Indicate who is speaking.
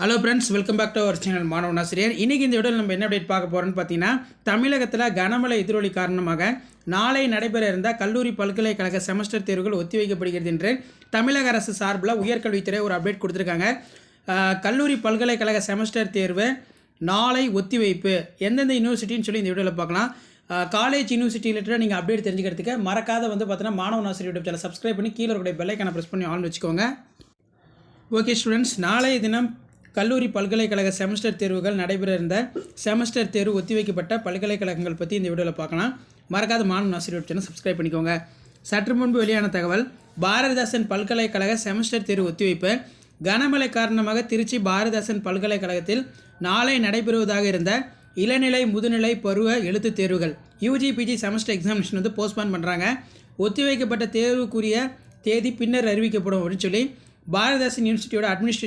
Speaker 1: Hello friends, welcome back to our channel மாணவன் ஆசிரியர். இன்றைக்கி இந்த வீடியோவில் நம்ம என்ன அப்டேட் பார்க்க போகிறோன்னு பார்த்தீங்கன்னா, தமிழகத்தில் கனமழை எதிரொலி காரணமாக நாளை நடைபெற இருந்த கல்லூரி பல்கலைக்கழக செமஸ்டர் தேர்வுகள் ஒத்திவைக்கப்படுகிறது என்று தமிழக அரசு சார்பில் உயர்கல்வித்துறை ஒரு அப்டேட் கொடுத்துருக்காங்க. கல்லூரி பல்கலைக்கழக செமஸ்டர் தேர்வு நாளை ஒத்திவைப்பு. எந்தெந்த யூனிவர்சிட்டின்னு சொல்லி இந்த வீடியோவில் பார்க்கலாம். காலேஜ் யூனிவர்சிட்டி ரிலேட்டடாக நீங்கள் அப்டேட் தெரிஞ்சுக்கிறதுக்கு மறக்காத பார்த்தீங்கன்னா மாணவன் ஆசிரியர் யூடியூப் சேனல் சப்ஸ்கிரைப் பண்ணி கீழே இருக்கிற பெல்லைக்கான ப்ரெஸ் பண்ணி ஆன் வச்சுக்கோங்க. ஓகே ஸ்டூடெண்ட்ஸ், நாளைய தினம் கல்லூரி பல்கலைக்கழக செமஸ்டர் தேர்வுகள் நடைபெற இருந்த செமஸ்டர் தேர்வு ஒத்திவைக்கப்பட்ட பல்கலைக்கழகங்கள் பற்றி இந்த வீடியோவில் பார்க்கலாம். மறக்காத மாணவன் ஆசிரியர் சேனல் சப்ஸ்கிரைப் பண்ணிக்கோங்க. சற்று முன்பு வெளியான தகவல், பாரதிதாசன் பல்கலைக்கழக செமஸ்டர் தேர்வு ஒத்திவைப்பு. கனமழை காரணமாக திருச்சி பாரதிதாசன் பல்கலைக்கழகத்தில் நாளை நடைபெறுவதாக இருந்த இளநிலை முதுநிலை பருவ எழுத்து தேர்வுகள் UG PG semester examination postpone பண்ணுறாங்க. ஒத்திவைக்கப்பட்ட தேர்வுக்குரிய தேதி பின்னர் அறிவிக்கப்படும் அப்படின்னு சொல்லி பாரதிதாசன் யூனிவர்சிட்டியோட அட்மினிஸ்ட்ரேஷன்